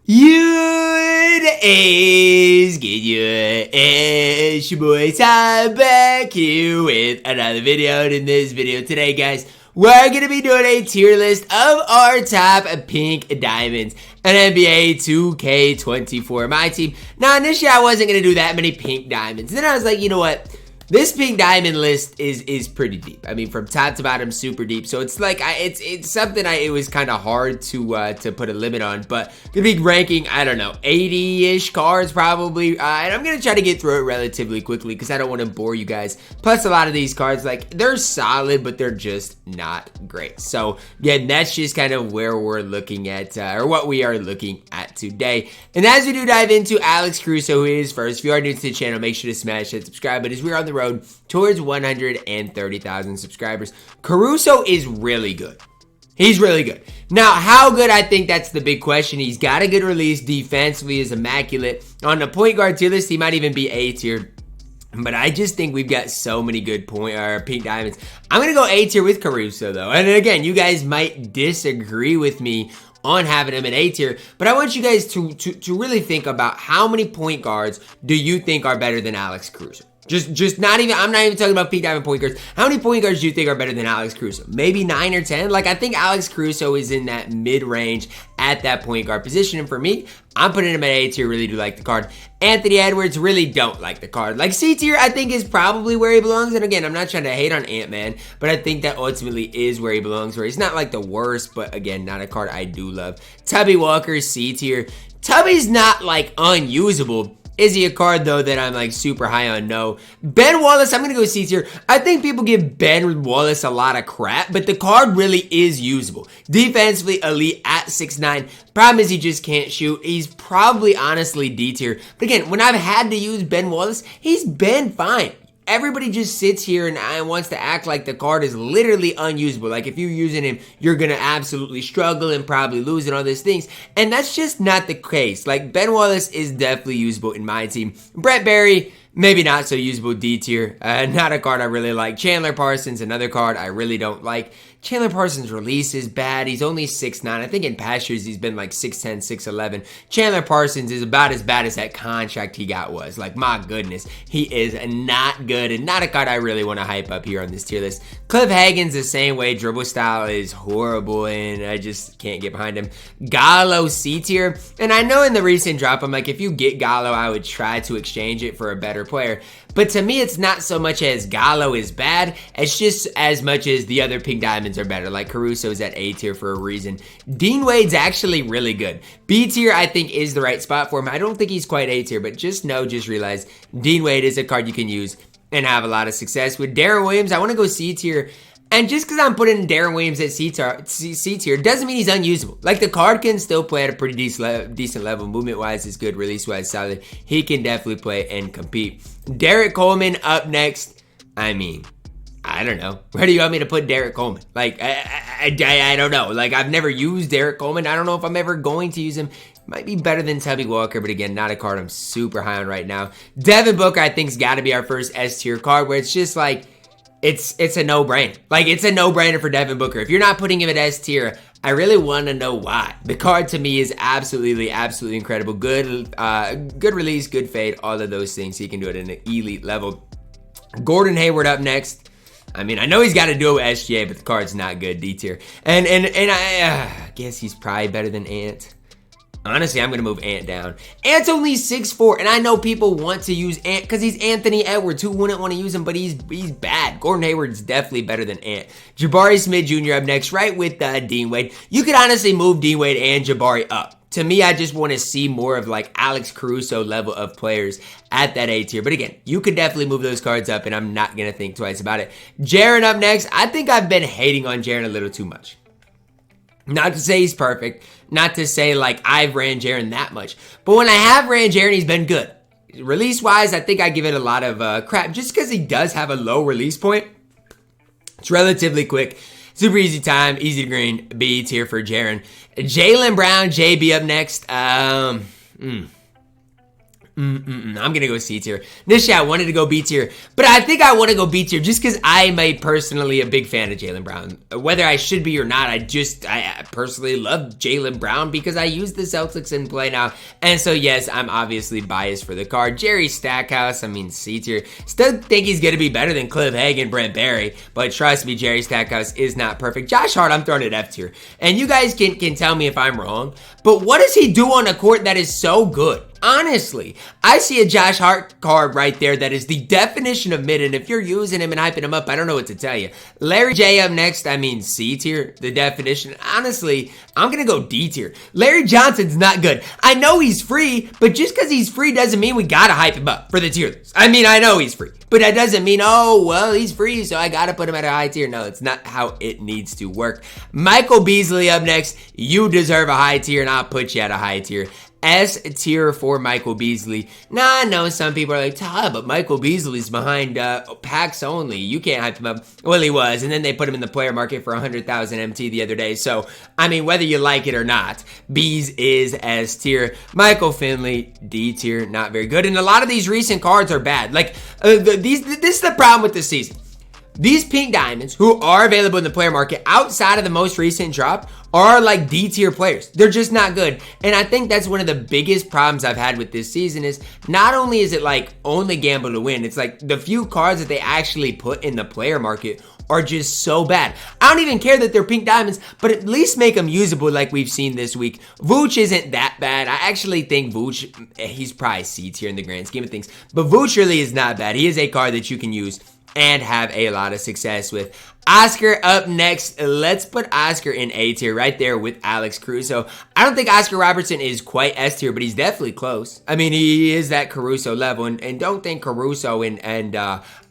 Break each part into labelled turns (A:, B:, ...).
A: It is good. It's your boy Ty back here with another video. And in this video today, guys, we're gonna be doing a tier list of our top pink diamonds in NBA 2K24 MyTEAM. Now, initially, I wasn't gonna do that many pink diamonds. Then I was like, you know what? This pink diamond list is pretty deep. I mean, from top to bottom, super deep. So it's like it's something it was kind of hard to put a limit on. But gonna be ranking, I don't know, 80-ish cards probably. And I'm gonna try to get through it relatively quickly because I don't want to bore you guys. Plus, a lot of these cards, like, they're solid, but they're just not great. So yeah, that's just kind of where we're looking at, or what we are looking at today. And as we do dive into Alex Caruso, who is first. If you are new to the channel, make sure to smash that subscribe button as we are on the road towards 130,000 subscribers. Caruso is really good. He's really good. Now, how good? I think that's the big question. He's got a good release. Defensively is immaculate. On the point guard tier list, he might even be A tier. But I just think we've got so many good pink diamonds. I'm going to go A tier with Caruso, though. And again, you guys might disagree with me on having him in A tier, but I want you guys to really think about how many point guards do you think are better than Alex Caruso? Just not even, I'm not even talking about pink diamond point guards. How many point guards do you think are better than Alex Caruso? Maybe 9 or 10? Like, I think Alex Caruso is in that mid-range at that point guard position. And for me, I'm putting him at A tier, really do like the card. Anthony Edwards, really don't like the card. Like, C tier, I think, is probably where he belongs. And again, I'm not trying to hate on Ant-Man, but I think that ultimately is where he belongs, where he's not like the worst, but again, not a card I do love. Tubby Walker, C tier. Tubby's not like unusable. Is he a card, though, that I'm, like, super high on? No. Ben Wallace, I'm going to go C tier. I think people give Ben Wallace a lot of crap, but the card really is usable. Defensively, elite at 6'9". Problem is he just can't shoot. He's probably, honestly, D tier. But again, when I've had to use Ben Wallace, he's been fine. Everybody just sits here and wants to act like the card is literally unusable. Like, if you're using him, you're going to absolutely struggle and probably lose and all these things. And that's just not the case. Like, Ben Wallace is definitely usable in my team. Brett Barry, maybe not so usable, D tier. Not a card I really like. Chandler Parsons, another card I really don't like. Chandler Parsons' release is bad. He's only 6'9". I think in past years he's been like 6'10", 6'11". Chandler Parsons is about as bad as that contract he got was. Like, my goodness. He is not good and not a card I really want to hype up here on this tier list. Cliff Hagan's the same way. Dribble style is horrible and I just can't get behind him. Gallo, C tier. And I know in the recent drop, I'm like, if you get Gallo, I would try to exchange it for a better player. But to me, it's not so much as Gallo is bad, it's just as much as the other pink diamonds are better. Like, Caruso's at A tier for a reason. Dean Wade's actually really good. B tier, I think, is the right spot for him. I don't think he's quite A tier, but just realize Dean Wade is a card you can use and have a lot of success with. Darren Williams, I want to go C tier. And just because I'm putting Darren Williams at C tier doesn't mean he's unusable. Like, the card can still play at a pretty decent level. Movement-wise is good. Release-wise solid. He can definitely play and compete. Derek Coleman up next. I mean, I don't know. Where do you want me to put Derek Coleman? Like, I don't know. Like, I've never used Derek Coleman. I don't know if I'm ever going to use him. Might be better than Tubby Walker, but again, not a card I'm super high on right now. Devin Booker, I think, has got to be our first S tier card, where it's just like, it's a no-brainer. Like, it's a no-brainer for Devin Booker. If you're not putting him at S tier, I really want to know why. The card to me is absolutely incredible. Good release, good fade, all of those things. He can do it at an elite level. Gordon Hayward up next. I mean, I know he's got to do it with SGA, but the card's not good, D tier. And I guess he's probably better than Ant. Honestly, I'm going to move Ant down. Ant's only 6'4", and I know people want to use Ant because he's Anthony Edwards. Who wouldn't want to use him? But he's bad. Gordon Hayward's definitely better than Ant. Jabari Smith Jr. up next, right with Dean Wade. You could honestly move Dean Wade and Jabari up. To me, I just want to see more of like Alex Caruso level of players at that A tier. But again, you could definitely move those cards up, and I'm not going to think twice about it. Jaren up next. I think I've been hating on Jaren a little too much. Not to say he's perfect. Not to say, like, I've ran Jaren that much. But when I have ran Jaren, he's been good. Release-wise, I think I give it a lot of crap. Just because he does have a low release point. It's relatively quick. Super easy time. Easy to green. B tier for Jaren. Jaylen Brown, JB up next. I'm gonna go C tier. Initially, I wanted to go B tier, but I think I want to go B tier just because I'm personally a big fan of Jaylen Brown. Whether I should be or not, I personally love Jaylen Brown because I use the Celtics in play now. And so, yes, I'm obviously biased for the card. Jerry Stackhouse, I mean, C tier. Still think he's gonna be better than Cliff Hagan, Brent Barry, but trust me, Jerry Stackhouse is not perfect. Josh Hart, I'm throwing at F tier. And you guys can tell me if I'm wrong, but what does he do on a court that is so good? Honestly, I see a Josh Hart card right there that is the definition of mid, and if you're using him and hyping him up, I don't know what to tell you. Larry J up next, I mean C tier, the definition. Honestly, I'm going to go D tier. Larry Johnson's not good. I know he's free, but just because he's free doesn't mean we got to hype him up for the tier list. I mean, I know he's free, but that doesn't mean, oh, well, he's free, so I got to put him at a high tier. No, it's not how it needs to work. Michael Beasley up next. You deserve a high tier, and I'll put you at a high tier. S tier for Michael Beasley. Now, I know some people are like, but Michael Beasley's behind packs only. You can't hype him up. Well, he was, and then they put him in the player market for 100,000 MT the other day. So, I mean, whether you like it or not, Bees is S tier. Michael Finley, D tier, not very good. And a lot of these recent cards are bad. Like, this is the problem with this season. These pink diamonds, who are available in the player market outside of the most recent drop, are like D tier players. They're just not good. And I think that's one of the biggest problems I've had with this season is not only is it like only gamble to win, it's like the few cards that they actually put in the player market are just so bad. I don't even care that they're pink diamonds, but at least make them usable like we've seen this week. Vooch isn't that bad. I actually think Vooch, he's probably C tier in the grand scheme of things, but Vooch really is not bad. He is a card that you can use and have a lot of success with. Oscar up next. Let's put Oscar in A tier right there with Alex Caruso. I don't think Oscar Robertson is quite S tier, but he's definitely close. I mean, he is that Caruso level, and don't think Caruso and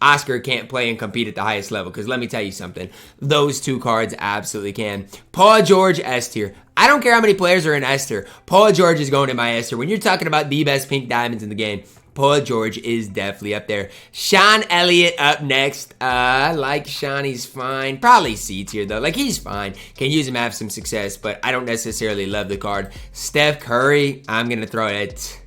A: Oscar can't play and compete at the highest level, because let me tell you something. Those two cards absolutely can. Paul George, S tier. I don't care how many players are in S tier. Paul George is going in my S tier. When you're talking about the best pink diamonds in the game, Paul George is definitely up there. Sean Elliott up next. I like Sean, he's fine. Probably C tier though. Like, he's fine. Can use him, have some success, but I don't necessarily love the card. Steph Curry, I'm gonna throw it at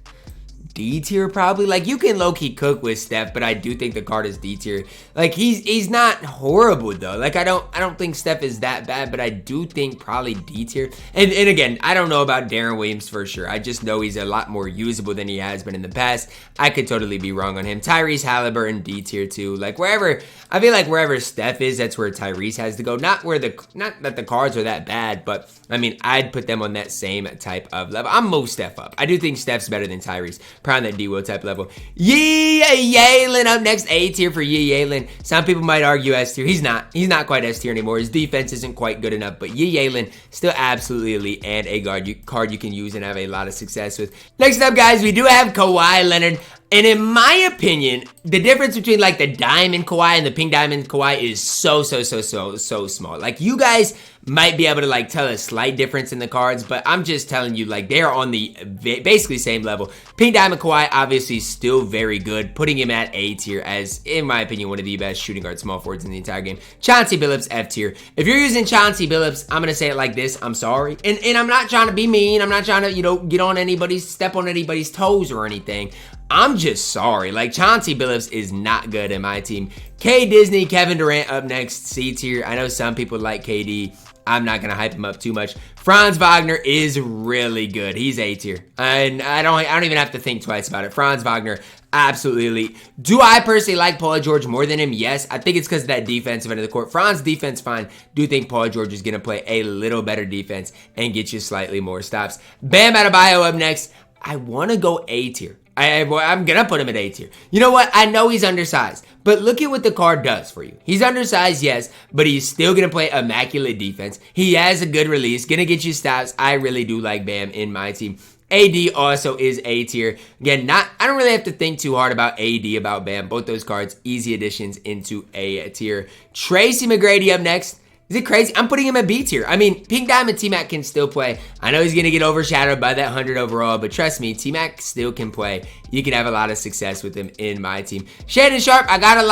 A: D tier probably. Like, you can low-key cook with Steph, but I do think the card is D tier. Like, he's not horrible though. Like, I don't think Steph is that bad, but I do think probably D tier. And again, I don't know about Darren Williams for sure. I just know he's a lot more usable than he has been in the past. I could totally be wrong on him. Tyrese Halliburton, D tier too. Like, wherever, I feel like wherever Steph is, that's where Tyrese has to go. Not that the cards are that bad, but I mean, I'd put them on that same type of level. I'm move Steph up. I do think Steph's better than Tyrese. Probably on that D-Will type level. Yalen up next. A tier for Yalen. Some people might argue S tier. He's not quite S tier anymore. His defense isn't quite good enough, but Yalen still absolutely elite and a card you can use and have a lot of success with. Next up, guys, we do have Kawhi Leonard. And in my opinion, the difference between like the diamond Kawhi and the pink diamond Kawhi is so small. Like, you guys might be able to like tell a slight difference in the cards, but I'm just telling you, like, they're on the basically same level. Pink diamond Kawhi obviously still very good, putting him at A tier as, in my opinion, one of the best shooting guard small forwards in the entire game. Chauncey Billups, F tier. If you're using Chauncey Billups, I'm gonna say it like this: I'm sorry, and I'm not trying to be mean. I'm not trying to step on anybody's toes or anything. I'm just sorry. Like, Chauncey Billups is not good in my team. K Disney, Kevin Durant up next, C tier. I know some people like KD. I'm not gonna hype him up too much. Franz Wagner is really good. He's A tier, and I don't even have to think twice about it. Franz Wagner, absolutely elite. Do I personally like Paul George more than him? Yes. I think it's because of that defensive end of the court. Franz defense fine. Do think Paul George is gonna play a little better defense and get you slightly more stops. Bam Adebayo up next. I want to go A tier. I'm going to put him at A tier. You know what? I know he's undersized, but look at what the card does for you. He's undersized, yes, but he's still going to play immaculate defense. He has a good release, going to get you stops. I really do like Bam in my team. AD also is A tier. Again, I don't really have to think too hard about AD, about Bam. Both those cards, easy additions into A tier. Tracy McGrady up next. Is it crazy? I'm putting him at B tier. I mean, Pink Diamond T-Mac can still play. I know he's going to get overshadowed by that 100 overall, but trust me, T-Mac still can play. You can have a lot of success with him in my team. Shannon Sharp, I got a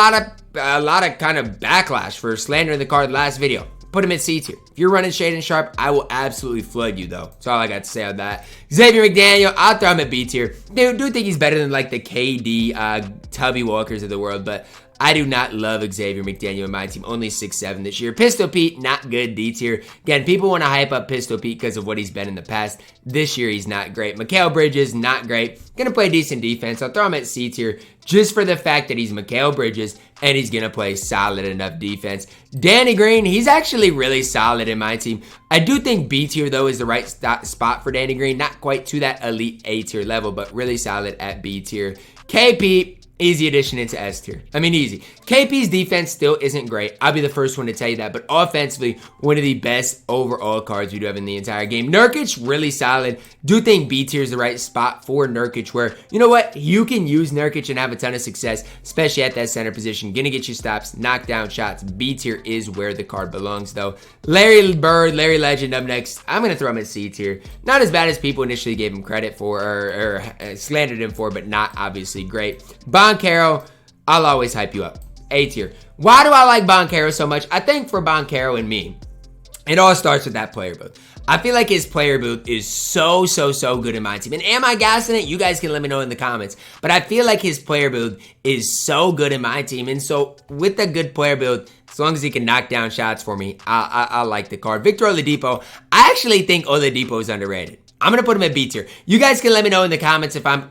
A: lot of kind of backlash for slandering the card last video. put him at C tier. If you're running Shade and Sharp, I will absolutely flood you though. That's all I got to say on that. Xavier McDaniel, I'll throw him at B tier. Dude, do think he's better than like the KD, Tubby Walkers of the world, but I do not love Xavier McDaniel in my team. Only 6'7" this year. Pistol Pete, not good. D tier. Again, people want to hype up Pistol Pete because of what he's been in the past. This year, he's not great. Mikal Bridges, not great. Gonna play decent defense. I'll throw him at C tier just for the fact that he's Mikal Bridges and he's gonna play solid enough defense. Danny Green, he's actually really solid in my team. I do think B tier though is the right spot for Danny Green. Not quite to that elite A tier level, but really solid at B tier. KP, easy addition into S tier. I mean, easy. KP's defense still isn't great. I'll be the first one to tell you that. But offensively, one of the best overall cards we do have in the entire game. Nurkic, really solid. Do think B tier is the right spot for Nurkic where, you know what? You can use Nurkic and have a ton of success, especially at that center position. Gonna get you stops, knock down shots. B tier is where the card belongs, though. Larry Bird, Larry Legend up next. I'm gonna throw him at C tier. Not as bad as people initially gave him credit for or slandered him for, but not obviously great. Boncaro, I'll always hype you up. A tier. Why do I like Boncaro so much? I think for Boncaro and me, it all starts with that player build. I feel like his player build is so good in my team. And am I gassing it? You guys can let me know in the comments. But I feel like his player build is so good in my team. And so with a good player build, as long as he can knock down shots for me, I like the card. Victor Oladipo, I actually think Oladipo is underrated. I'm going to put him at B tier. You guys can let me know in the comments if I'm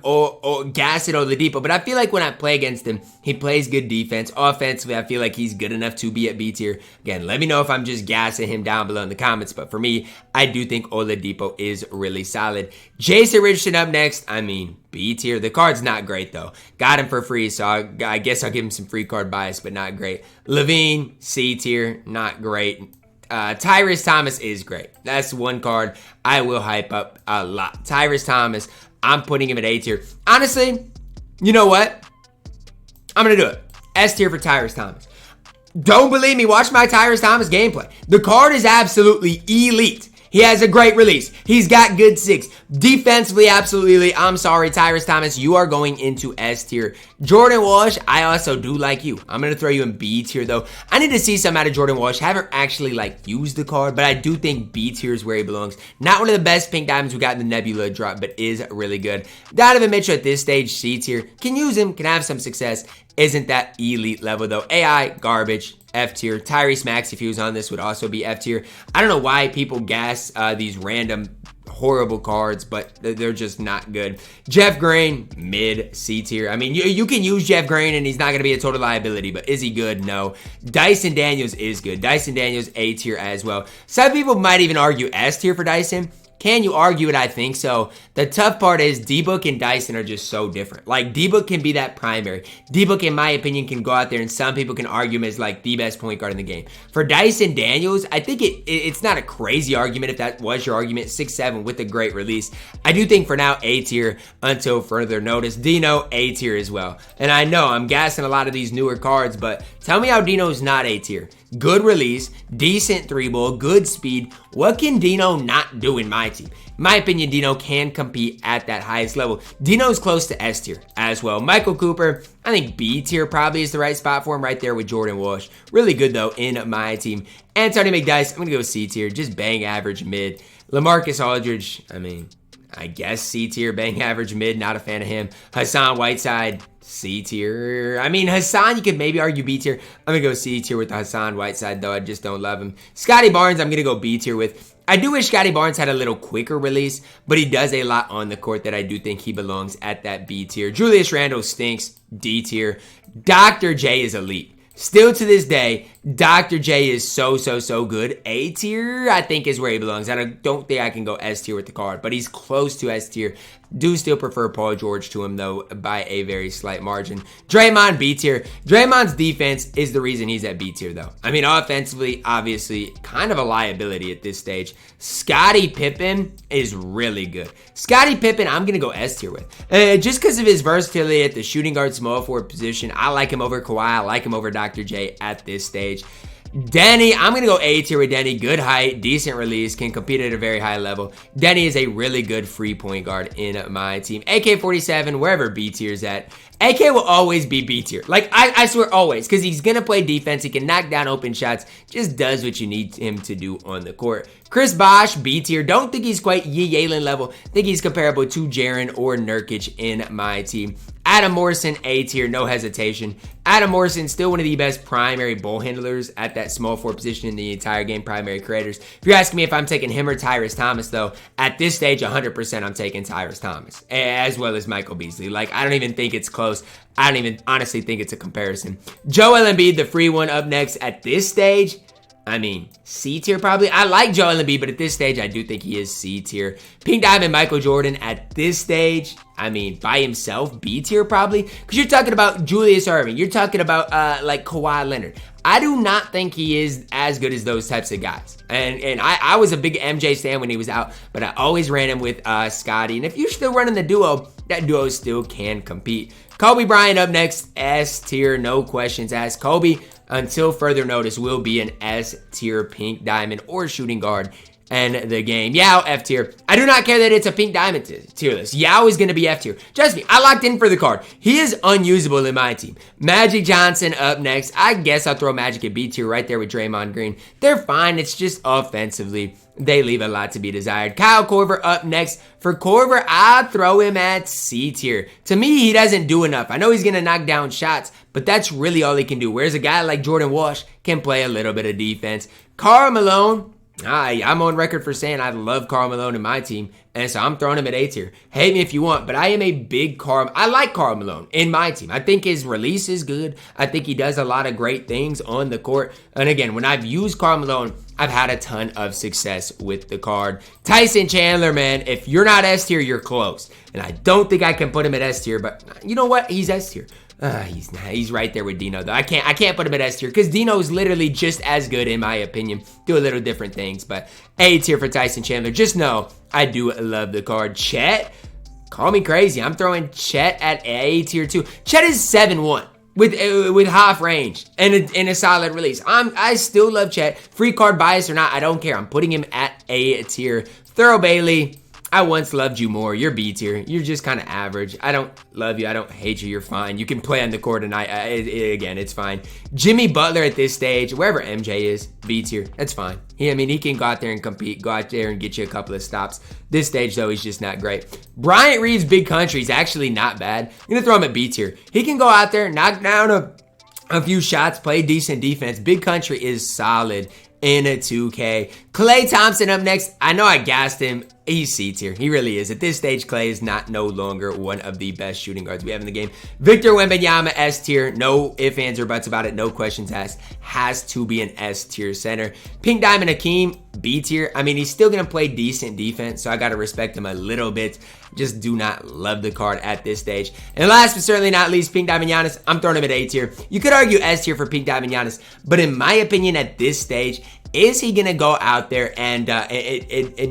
A: gassing Oladipo, but I feel like when I play against him, he plays good defense. Offensively, I feel like he's good enough to be at B tier. Again, let me know if I'm just gassing him down below in the comments, but for me, I do think Oladipo is really solid. Jason Richardson up next. I mean, B tier. The card's not great, though. Got him for free, so I guess I'll give him some free card bias, but not great. Levine, C tier. Not great. Tyrese Thomas is great. That's one card I will hype up a lot. Tyrese Thomas, I'm putting him at A tier. Honestly, you know what? I'm going to do it. S tier for Tyrese Thomas. Don't believe me, watch my Tyrese Thomas gameplay. The card is absolutely elite. He has a great release. He's got good six. Defensively, absolutely elite. I'm sorry, Tyrese Thomas, you are going into S tier. Jordan Walsh, I also do like you. I'm going to throw you in B tier, though. I need to see some out of Jordan Walsh. Haven't actually, used the card, but I do think B tier is where he belongs. Not one of the best pink diamonds we got in the Nebula drop, but is really good. Donovan Mitchell at this stage, C tier. Can use him, can have some success. Isn't that elite level, though. AI, garbage. F tier. Tyrese Maxey, if he was on this, would also be F tier. I don't know why people gas these random horrible cards, but they're just not good. Jeff Green, mid C tier. I mean, you can use Jeff Green and he's not going to be a total liability, but is he good? No. Dyson Daniels is good. Dyson Daniels, A tier as well. Some people might even argue S tier for Dyson. Can you argue it? I think so. The tough part is D-Book and Dyson are just so different. D-Book can be that primary. D-Book, in my opinion, can go out there and some people can argue him as the best point guard in the game. For Dyson Daniels, I think it's not a crazy argument if that was your argument. 6'7" with a great release. I do think for now, A tier until further notice. Dino, A tier as well. And I know I'm gassing a lot of these newer cards, but tell me how Dino's not A tier. Good release, decent three ball, good speed. What can Dino not do in my team? In my opinion, Dino can compete at that highest level. Dino's close to S tier as well. Michael Cooper, I think B tier probably is the right spot for him right there with Jordan Walsh. Really good though in my team. Anthony McDyess, I'm going to go C tier, just bang average mid. LaMarcus Aldridge, I mean, I guess C tier, bang average mid, not a fan of him. Hassan Whiteside, C tier. I mean, Hassan, you could maybe argue B tier. I'm going to go C tier with the Hassan Whiteside, though. I just don't love him. Scotty Barnes, I'm going to go B tier with. I do wish Scotty Barnes had a little quicker release, but he does a lot on the court that I do think he belongs at that B tier. Julius Randle stinks, D tier. Dr. J is elite. Still to this day, Dr. J is so good. A tier, I think, is where he belongs. I don't think I can go S tier with the card, but he's close to S tier. Do still prefer Paul George to him, though, by a very slight margin. Draymond, B tier. Draymond's defense is the reason he's at B tier, though. I mean, offensively, obviously, kind of a liability at this stage. Scottie Pippen is really good. Scottie Pippen, I'm going to go S tier with. Just because of his versatility at the shooting guard small forward position, I like him over Kawhi. I like him over Dr. J at this stage. Denny, I'm going to go A tier with Denny. Good height, decent release, can compete at a very high level. Denny is a really good free point guard in my team. AK-47, wherever B tier's at. AK will always be B tier. Like, I swear always, because he's going to play defense. He can knock down open shots. Just does what you need him to do on the court. Chris Bosh, B tier. Don't think he's quite Yalen level. Think he's comparable to Jaren or Nurkic in my team. Adam Morrison, A tier, no hesitation. Adam Morrison, still one of the best primary ball handlers at that small forward position in the entire game, primary creators. If you're asking me if I'm taking him or Tyrese Thomas, though, at this stage, 100% I'm taking Tyrese Thomas, as well as Michael Beasley. Like, I don't even think it's close. I don't even honestly think it's a comparison. Joel Embiid, the free one, up next at this stage. I mean, C tier probably. I like Joel Embiid, but at this stage, I do think he is C tier. Pink Diamond Michael Jordan at this stage, I mean, by himself, B tier probably. Because you're talking about Julius Erving. You're talking about like Kawhi Leonard. I do not think he is as good as those types of guys. And I was a big MJ stan when he was out, but I always ran him with Scotty. And if you're still running the duo, that duo still can compete. Kobe Bryant up next, S tier, no questions asked. Kobe, until further notice, will be an S tier pink diamond or shooting guard in the game. Yao, F tier. I do not care that it's a pink diamond tier list. Yao is going to be F tier. Trust me, I locked in for the card. He is unusable in my team. Magic Johnson up next. I guess I'll throw Magic at B tier right there with Draymond Green. They're fine. It's just offensively, they leave a lot to be desired. Kyle Korver up next. For Korver, I'd throw him at C tier. To me, he doesn't do enough. I know he's going to knock down shots, but that's really all he can do. Whereas a guy like Jordan Walsh can play a little bit of defense. Karl Malone, I'm on record for saying I love Karl Malone in my team, and so I'm throwing him at A tier. Hate me if you want, but I am a big I like Karl Malone in my team. I think his release is good. I think he does a lot of great things on the court. And again, when I've used Karl Malone, I've had a ton of success with the card. Tyson Chandler, man, if you're not S tier, you're close. And I don't think I can put him at S tier, but you know what? He's S tier. He's right there with Dino, though. I can't put him at S tier because Dino is literally just as good, in my opinion. Do a little different things, but A tier for Tyson Chandler. Just know I do love the card. Chet, call me crazy. I'm throwing Chet at A tier too. Chet is 7-1 with half range and a solid release. I still love Chet. Free card bias or not, I don't care. I'm putting him at A tier. Thurl Bailey, I once loved you more. You're B tier. You're just kind of average. I don't love you. I don't hate you. You're fine. You can play on the court tonight. Again, it's fine. Jimmy Butler at this stage, wherever MJ is, B tier. That's fine. He can go out there and compete, go out there and get you a couple of stops. This stage, though, he's just not great. Bryant Reeves, Big Country, is actually not bad. I'm going to throw him at B tier. He can go out there, knock down a few shots, play decent defense. Big Country is solid in a 2K. Klay Thompson up next. I know I gassed him. He's C tier. He really is. At this stage, Klay is no longer one of the best shooting guards we have in the game. Victor Wembanyama, S tier. No ifs, ands, or buts about it. No questions asked. Has to be an S tier center. Pink Diamond Hakeem, B tier. I mean, he's still going to play decent defense, so I got to respect him a little bit. Just do not love the card at this stage. And last but certainly not least, Pink Diamond Giannis. I'm throwing him at A tier. You could argue S tier for Pink Diamond Giannis, but in my opinion, at this stage, is he going to go out there and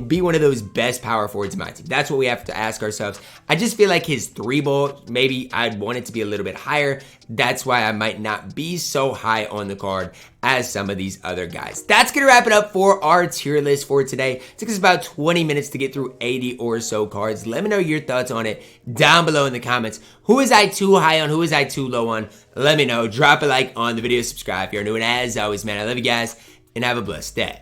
A: be one of those best power forwards in my team? That's what we have to ask ourselves. I just feel like his three ball, maybe I'd want it to be a little bit higher. That's why I might not be so high on the card as some of these other guys. That's going to wrap it up for our tier list for today. It took us about 20 minutes to get through 80 or so cards. Let me know your thoughts on it down below in the comments. Who is I too high on? Who is I too low on? Let me know. Drop a like on the video. Subscribe if you're new. And as always, man, I love you guys. And have a blessed day.